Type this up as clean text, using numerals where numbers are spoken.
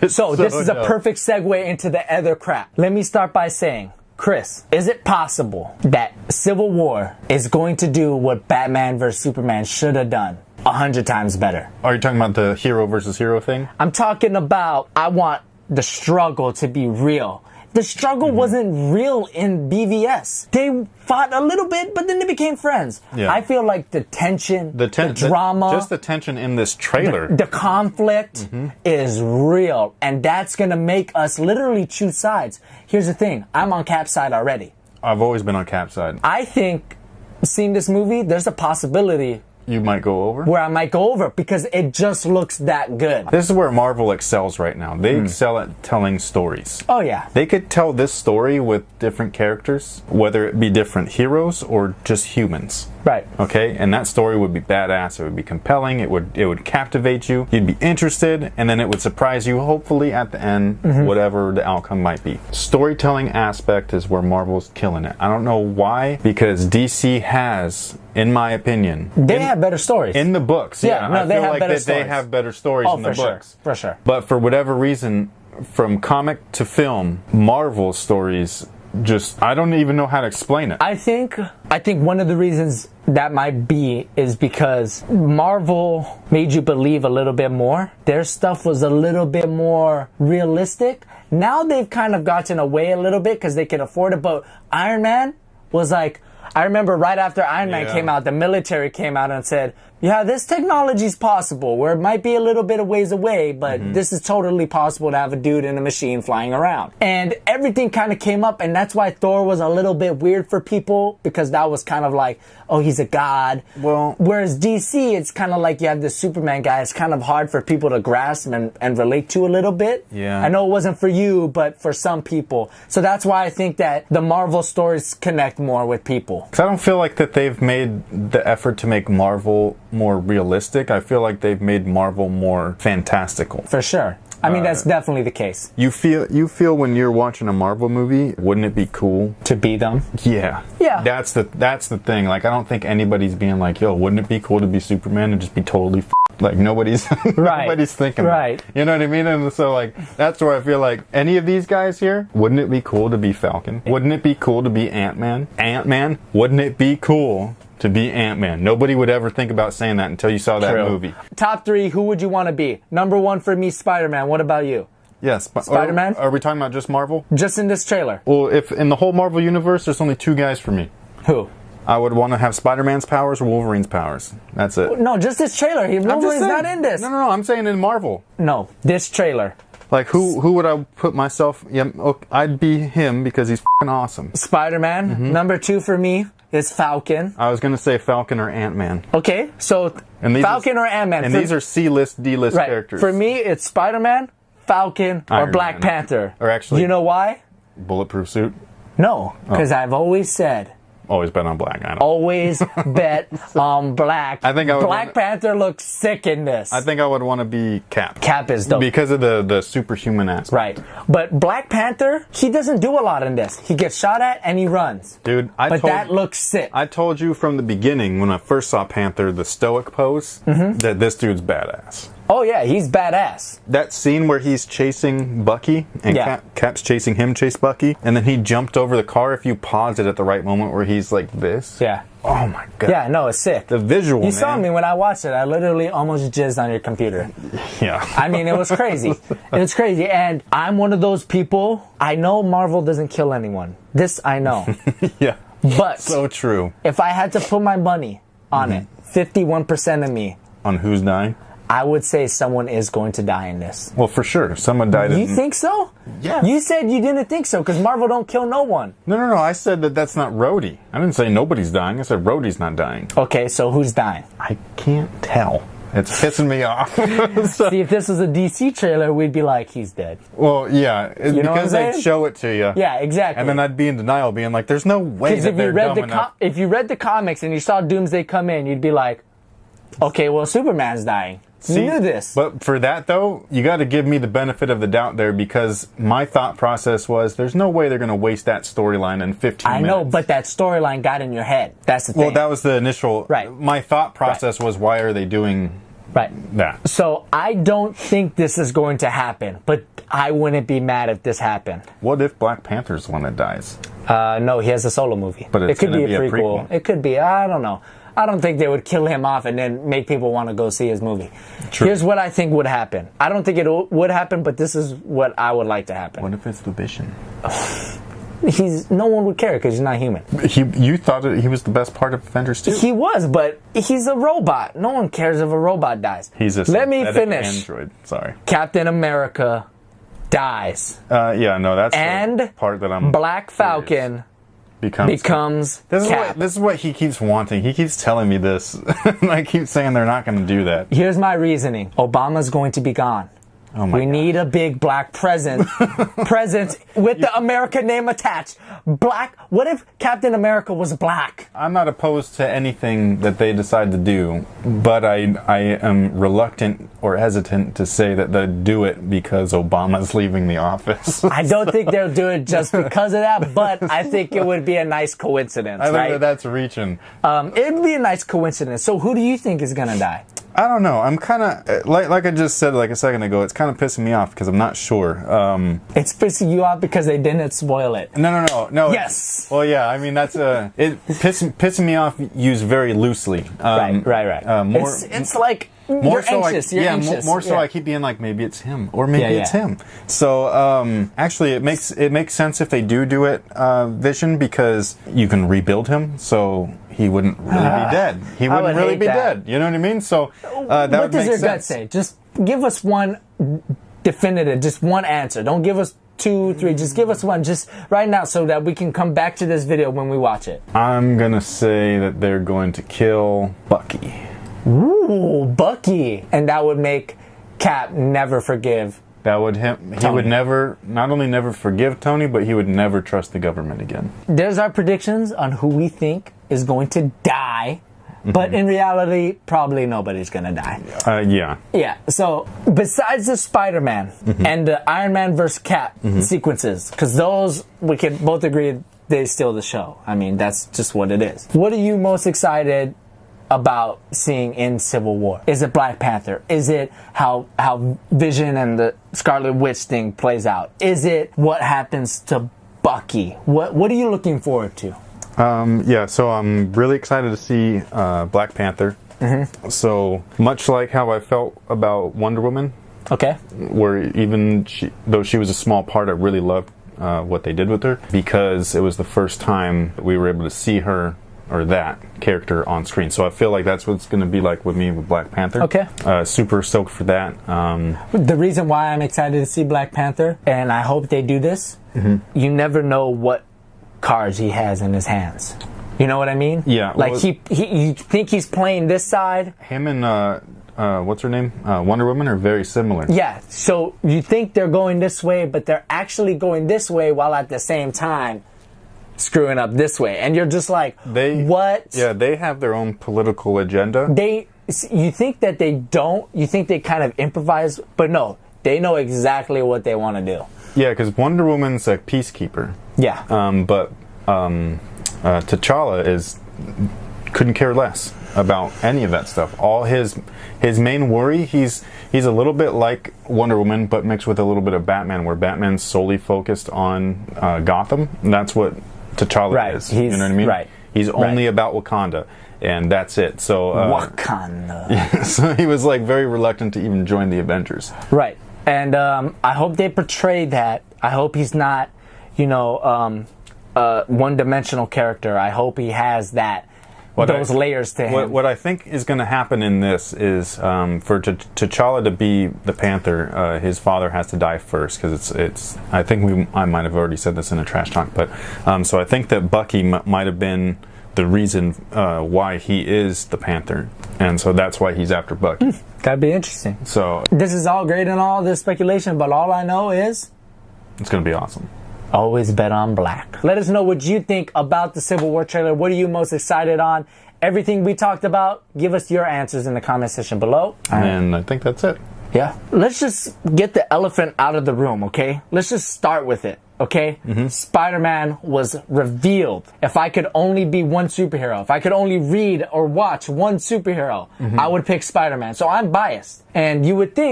So this is a perfect segue into the other crap. Let me start by saying, Chris, is it possible that Civil War is going to do what Batman vs. Superman should have done 100 times better? Are you talking about the hero versus hero thing? I'm talking about, I want the struggle to be real. The struggle wasn't real in BVS. They fought a little bit, but then they became friends. Yeah. I feel like the tension, the drama, just the tension in this trailer, the conflict is real, and that's gonna make us literally choose sides. Here's the thing: I'm on Cap's side already. I've always been on Cap's side. I think seeing this movie, there's a possibility you might go over? Where I might go over because it just looks that good. This is where Marvel excels right now. They excel at telling stories. Oh, yeah. They could tell this story with different characters, whether it be different heroes or just humans. Right. Okay? And that story would be badass. It would be compelling. It would captivate you. You'd be interested, and then it would surprise you, hopefully, at the end, whatever the outcome might be. Storytelling aspect is where Marvel's killing it. I don't know why, because DC has, in my opinion... They have better stories. In the books, yeah. No, I feel like that they have better stories in the books. For sure. But for whatever reason, from comic to film, Marvel stories just, I don't even know how to explain it. I think one of the reasons that might be is because Marvel made you believe a little bit more. Their stuff was a little bit more realistic. Now they've kind of gotten away a little bit because they can afford it, but Iron Man was like, I remember right after Iron Man came out, the military came out and said, yeah, this technology is possible, where it might be a little bit of ways away, but this is totally possible to have a dude in a machine flying around. And everything kind of came up, and that's why Thor was a little bit weird for people, because that was kind of like, oh, he's a god. Well, whereas DC, it's kind of like you have the Superman guy. It's kind of hard for people to grasp and relate to a little bit. Yeah. I know it wasn't for you, but for some people. So that's why I think that the Marvel stories connect more with people. Because I don't feel like that they've made the effort to make Marvel more realistic. I feel like they've made Marvel more fantastical. For sure. I mean, that's definitely the case. You feel when you're watching a Marvel movie, wouldn't it be cool to be them? Yeah. Yeah. That's the thing. Like, I don't think anybody's being like, yo, wouldn't it be cool to be Superman and just be totally like nobody's nobody's thinking right. That. You know what I mean? And so like that's where I feel like any of these guys here, wouldn't it be cool to be Falcon? Wouldn't it be cool to be Ant-Man? Ant-Man? Wouldn't it be cool to be Ant-Man? Nobody would ever think about saying that until you saw that movie. Top 3, who would you want to be? Number 1 for me, Spider-Man. What about you? Yes. Spider-Man? Are we talking about just Marvel? Just in this trailer. Well, if in the whole Marvel universe, there's only 2 guys for me. Who? I would want to have Spider-Man's powers or Wolverine's powers. That's it. No, just this trailer. Wolverine's not in this. No, I'm saying in Marvel. No, this trailer. Like, who would I put myself... Yeah, okay, I'd be him because he's f***ing awesome. Spider-Man. Number 2 for me is Falcon. I was going to say Falcon or Ant-Man. Okay, so Falcon or Ant-Man. And these are C-list, D-list characters. For me, it's Spider-Man, Falcon, or Black Panther. Or actually... You know why? Bulletproof suit? No, because I've always said... Always bet on black. Always bet on black. I think I would Black Panther looks sick in this. I think I would want to be Cap. Cap is dope. Because of the superhuman aspect. Right. But Black Panther, he doesn't do a lot in this. He gets shot at and he runs. Dude, that looks sick. I told you from the beginning when I first saw Panther, the stoic pose, that this dude's badass. Oh yeah, he's badass. That scene where he's chasing Bucky and Cap's chasing him chase Bucky, and then he jumped over the car. If you pause it at the right moment where he's like this. Yeah. Oh my god. Yeah, no, it's sick. The visual, You saw me when I watched it. I literally almost jizzed on your computer. Yeah. I mean, it was crazy. It was crazy. And I'm one of those people, I know Marvel doesn't kill anyone. This I know. Yeah. But so true. If I had to put my money on it, 51% of me. On who's dying? I would say someone is going to die in this. Well, for sure. Someone died in... You think so? Yeah. You said you didn't think so, because Marvel don't kill no one. No. I said that's not Rhodey. I didn't say nobody's dying. I said Rhodey's not dying. Okay, so who's dying? I can't tell. It's pissing me off. See, if this was a DC trailer, we'd be like, he's dead. Well, yeah. Because they'd show it to you. Yeah, exactly. And then I'd be in denial, being like, there's no way that they're dumb enough. If you read the comics and you saw Doomsday come in, you'd be like, okay, well, Superman's dying. See, you knew this. But for that, though, you got to give me the benefit of the doubt there, because my thought process was there's no way they're going to waste that storyline in 15 minutes. I know, but that storyline got in your head. That's the thing. Well, that was the initial... Right. My thought process was, why are they doing that. So I don't think this is going to happen, but I wouldn't be mad if this happened. What if Black Panther's the one that dies? No, he has a solo movie. But it it's could be gonna a be a prequel. prequel. It could be. I don't know. I don't think they would kill him off and then make people want to go see his movie. True. Here's what I think would happen. I don't think it would happen, but this is what I would like to happen. What if it's the Vision? No one would care because he's not human. You thought he was the best part of Avengers 2? He was, but he's a robot. No one cares if a robot dies. He's a Let me synthetic finish. android. Sorry. Captain America dies. Yeah, no, that's And the part that I'm... Black Falcon becomes Cap. This is what he keeps wanting. He keeps telling me this. I keep saying they're not going to do that. Here's my reasoning. Obama's going to be gone. Oh my we God. need a big black present with the America name attached. Black. What if Captain America was black? I'm not opposed to anything that they decide to do, but I am reluctant or hesitant to say that they do it because Obama's leaving the office. I don't think they'll do it just because of that, but I think it would be a nice coincidence, I think right? that that's reaching. It'd be a nice coincidence. So who do you think is gonna die? I don't know. I'm kind of like I just said like a second ago. It's kind of pissing me off because I'm not sure. It's pissing you off because they didn't spoil it. No. Yes. Well, yeah. I mean, that's it. Pissing me off used very loosely. Right. More. It's like More you're so, anxious. You're anxious. more so. Yeah. I keep being like, maybe it's him, or maybe Yeah. it's him. So, actually, it makes sense if they do it, Vision, because you can rebuild him, so he wouldn't really be dead. He wouldn't really be dead. You know what I mean? So that what would does make your sense. gut say? Just give us one definitive, just one answer. Don't give us 2, 3. Just give us one, just right now, so that we can come back to this video when we watch it. I'm gonna say that they're going to kill Bucky. Ooh, Bucky, and that would make Cap never forgive. That would He would not only never forgive Tony, but he would never trust the government again. There's our predictions on who we think is going to die, but in reality, probably nobody's gonna die. Yeah. Yeah, so besides the Spider-Man and the Iron Man vs. Cap sequences, because those, we can both agree they steal the show. I mean, that's just what it is. What are you most excited about seeing in Civil War? Is it Black Panther? Is it how Vision and the Scarlet Witch thing plays out? Is it what happens to Bucky? What are you looking forward to? Yeah, so I'm really excited to see Black Panther. So much like how I felt about Wonder Woman, Okay. where even though she was a small part, I really loved what they did with her, because it was the first time we were able to see her, or that character, on screen. So I feel like that's what it's going to be like with me with Black Panther. Okay. Super stoked for that. The reason why I'm excited to see Black Panther, and I hope they do this, you never know what cards he has in his hands. You know what I mean? Yeah. Like well, you think he's playing this side. him and what's her name? Wonder Woman are very similar. Yeah. So you think they're going this way, but they're actually going this way while at the same time screwing up this way. And you're just like, what? Yeah, they have their own political agenda. You think that they don't? You think they kind of improvise? But no, they know exactly what they want to do. Yeah, because Wonder Woman's a peacekeeper. Yeah. But T'Challa couldn't care less about any of that stuff. All his main worry, he's a little bit like Wonder Woman, but mixed with a little bit of Batman, where Batman's solely focused on Gotham. And that's what T'Challa is. You know what I mean? Right. He's only about Wakanda, and that's it. So Wakanda. Yeah, so he was like very reluctant to even join the Avengers. Right. And I hope they portray that. I hope he's not, one-dimensional character. I hope he has those layers to him. What I think is going to happen in this is for T'Challa to be the Panther, his father has to die first, because I think I might have already said this in a trash talk, but so I think that Bucky might have been the reason why he is the Panther, and so that's why he's after Bucky. That'd be interesting. So this is all great and all this speculation, but all I know is it's going to be awesome. Always bet on black. Let us know what you think about the Civil War trailer. What are you most excited on? Everything we talked about, give us your answers in the comment section below. And I think that's it. Yeah. Let's just get the elephant out of the room, okay? Let's just start with it. Okay? Spider-Man was revealed. If I could only be one superhero, if I could only read or watch one superhero, I would pick Spider-Man. So I'm biased. And you would think